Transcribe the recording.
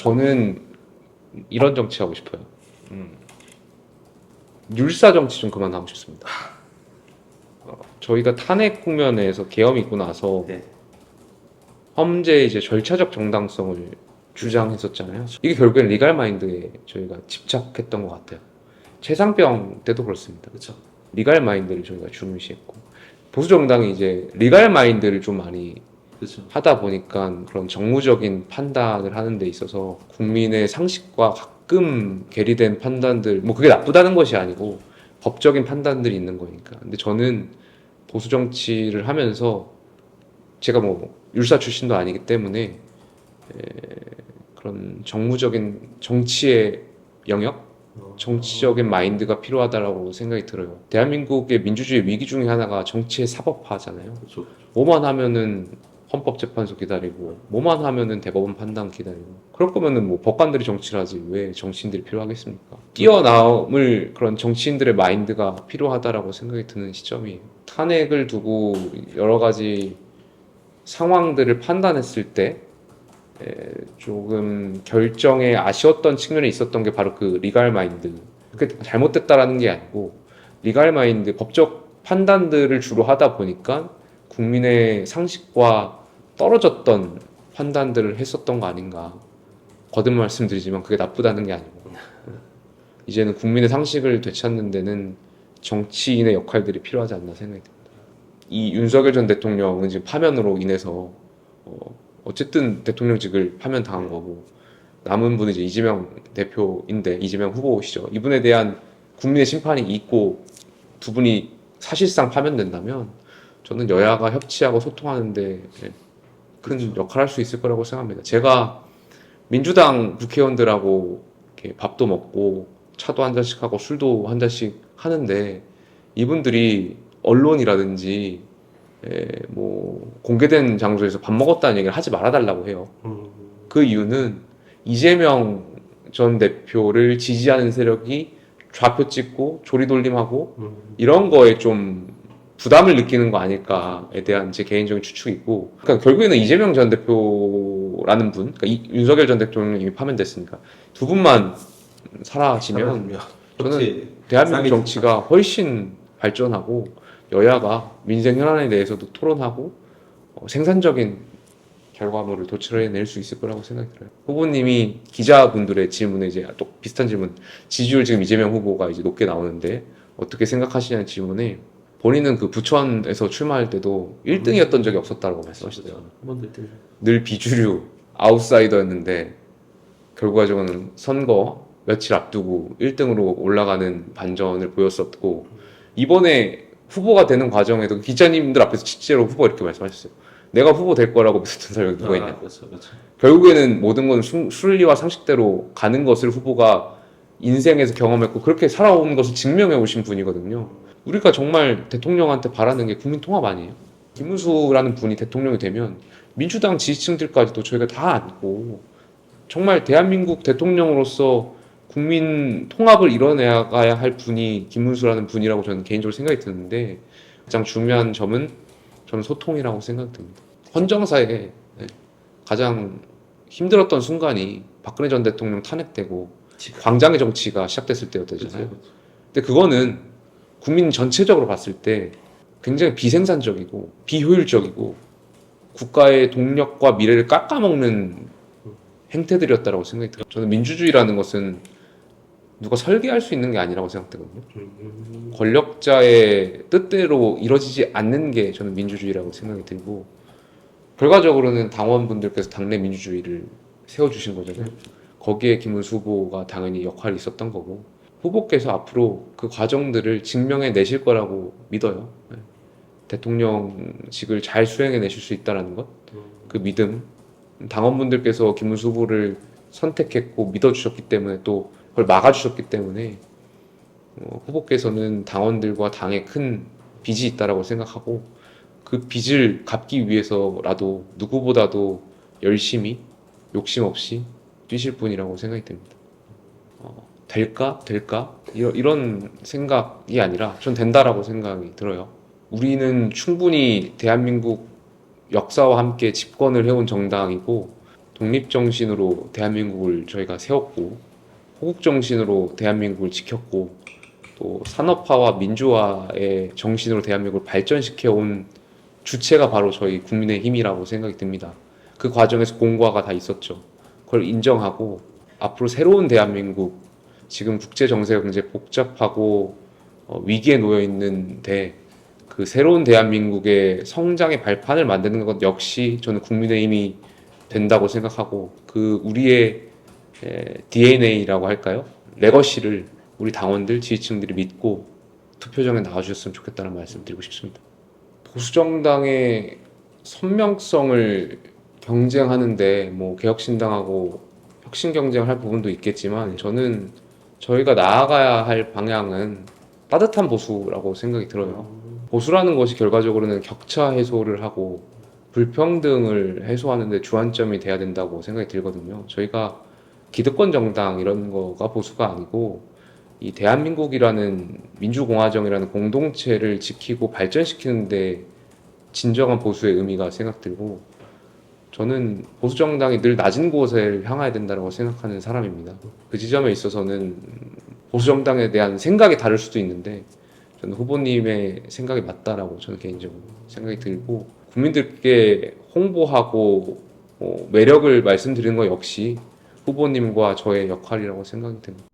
저는 이런 정치 하고 싶어요. 율사 정치 좀 그만하고 싶습니다. 저희가 탄핵 국면에서 계엄이 있고 나서 네. 헌재 이제 절차적 정당성을 주장했었잖아요. 이게 결국엔 리갈 마인드에 저희가 집착했던 것 같아요. 최상병 때도 그렇습니다. 그렇죠. 리갈 마인드를 저희가 중시했고 보수 정당이 이제 리갈 마인드를 좀 많이 그렇죠. 하다 보니까 그런 정무적인 판단을 하는 데 있어서 국민의 상식과 가끔 괴리된 판단들, 뭐 그게 나쁘다는 것이 아니고 법적인 판단들이 있는 거니까. 근데 저는 보수 정치를 하면서 제가 뭐 율사 출신도 아니기 때문에 그런 정무적인 정치의 영역, 정치적인 마인드가 필요하다라고 생각이 들어요. 대한민국의 민주주의 위기 중에 하나가 정치의 사법화잖아요. 그렇죠. 뭐만 하면은 헌법재판소 기다리고, 뭐만 하면은 대법원 판단 기다리고. 그럴 거면은 뭐 법관들이 정치를 하지 왜 정치인들이 필요하겠습니까? 뛰어남을 그런 정치인들의 마인드가 필요하다라고 생각이 드는 시점이에요. 탄핵을 두고 여러 가지 상황들을 판단했을 때 조금 결정에 아쉬웠던 측면이 있었던 게 바로 그 리갈 마인드. 그게 잘못됐다라는 게 아니고 리갈 마인드, 법적 판단들을 주로 하다 보니까 국민의 상식과 떨어졌던 판단들을 했었던 거 아닌가. 거듭 말씀드리지만 그게 나쁘다는 게 아니고 이제는 국민의 상식을 되찾는 데는 정치인의 역할들이 필요하지 않나 생각이 듭니다. 이 윤석열 전 대통령은 지금 파면으로 인해서 어쨌든 대통령직을 파면당한 거고 남은 분은 이제 이재명 대표인데 이재명 후보시죠. 이분에 대한 국민의 심판이 있고 두 분이 사실상 파면된다면 저는 여야가 협치하고 소통하는데 큰 역할을 할 수 있을 거라고 생각합니다. 제가 민주당 국회의원들하고 이렇게 밥도 먹고 차도 한 잔씩 하고 술도 한 잔씩 하는데 이분들이 언론이라든지 뭐 공개된 장소에서 밥 먹었다는 얘기를 하지 말아달라고 해요. 그 이유는 이재명 전 대표를 지지하는 세력이 좌표 찍고 조리돌림하고 이런 거에 좀 부담을 느끼는 거 아닐까에 대한 제 개인적인 추측이 있고, 그러니까 결국에는 이재명 전 대표라는 분, 그러니까 윤석열 전 대통령이 이미 파면됐으니까 두 분만 사라지면 저는 대한민국 정치가 훨씬 발전하고 여야가 민생 현안에 대해서도 토론하고 생산적인 결과물을 도출해낼 수 있을 거라고 생각이 들어요. 후보님이 기자분들의 질문에 이제 또 비슷한 질문, 지지율 지금 이재명 후보가 이제 높게 나오는데 어떻게 생각하시냐는 질문에 본인은 그 부천에서 출마할 때도 1등이었던 적이 없었다고 말씀하시더라고요. 늘 비주류, 아웃사이더였는데 결과적으로는 선거 며칠 앞두고 1등으로 올라가는 반전을 보였었고 이번에 후보가 되는 과정에도 기자님들 앞에서 실제로 후보가 이렇게 말씀하셨어요. 내가 후보 될 거라고 믿었던 사람이 누가 있냐. 그렇죠. 결국에는 모든 건 순리와 상식대로 가는 것을 후보가 인생에서 경험했고 그렇게 살아온 것을 증명해 오신 분이거든요. 우리가 정말 대통령한테 바라는 게 국민 통합 아니에요? 김문수라는 분이 대통령이 되면 민주당 지지층들까지도 저희가 다 안고 정말 대한민국 대통령으로서 국민 통합을 이뤄내가야 할 분이 김문수라는 분이라고 저는 개인적으로 생각이 드는데 가장 중요한 점은 저는 소통이라고 생각됩니다. 헌정사에 가장 힘들었던 순간이 박근혜 전 대통령 탄핵되고 광장의 정치가 시작됐을 때였잖아요. 근데 그거는 국민 전체적으로 봤을 때 굉장히 비생산적이고 비효율적이고 국가의 동력과 미래를 깎아먹는 행태들이었다고 생각이 들어요. 저는 민주주의라는 것은 누가 설계할 수 있는 게 아니라고 생각되거든요. 권력자의 뜻대로 이루어지지 않는 게 저는 민주주의라고 생각이 들고 결과적으로는 당원분들께서 당내 민주주의를 세워주신 거잖아요. 거기에 김문수 후보가 당연히 역할이 있었던 거고 후보께서 앞으로 그 과정들을 증명해 내실 거라고 믿어요. 대통령직을 잘 수행해 내실 수 있다는 것, 그 믿음, 당원분들께서 김문수 후보를 선택했고 믿어주셨기 때문에 또 그걸 막아주셨기 때문에 후보께서는 당원들과 당에 큰 빚이 있다라고 생각하고 그 빚을 갚기 위해서라도 누구보다도 열심히 욕심 없이 뛰실 분이라고 생각이 됩니다. 될까? 이런 생각이 아니라 전 된다라고 생각이 들어요. 우리는 충분히 대한민국 역사와 함께 집권을 해온 정당이고 독립정신으로 대한민국을 저희가 세웠고 호국정신으로 대한민국을 지켰고 또 산업화와 민주화의 정신으로 대한민국을 발전시켜온 주체가 바로 저희 국민의힘이라고 생각이 듭니다. 그 과정에서 공과가 다 있었죠. 그걸 인정하고 앞으로 새로운 대한민국, 지금 국제 정세가 굉장히 복잡하고 위기에 놓여 있는데 그 새로운 대한민국의 성장의 발판을 만드는 것 역시 저는 국민의힘이 된다고 생각하고 그 우리의 DNA라고 할까요? 레거시를 우리 당원들, 지지층들이 믿고 투표장에 나와주셨으면 좋겠다는 말씀 드리고 싶습니다. 보수정당의 선명성을 경쟁하는데 뭐 개혁신당하고 혁신 경쟁을 할 부분도 있겠지만 저는 저희가 나아가야 할 방향은 따뜻한 보수라고 생각이 들어요. 보수라는 것이 결과적으로는 격차 해소를 하고 불평등을 해소하는 데 주안점이 돼야 된다고 생각이 들거든요. 저희가 기득권 정당 이런 거가 보수가 아니고 이 대한민국이라는 민주공화정이라는 공동체를 지키고 발전시키는데 진정한 보수의 의미가 생각들고 저는 보수정당이 늘 낮은 곳을 향해야 된다고 생각하는 사람입니다. 그 지점에 있어서는 보수정당에 대한 생각이 다를 수도 있는데 저는 후보님의 생각이 맞다라고 저는 개인적으로 생각이 들고 국민들께 홍보하고 매력을 말씀드리는 것 역시 후보님과 저의 역할이라고 생각이 듭니다.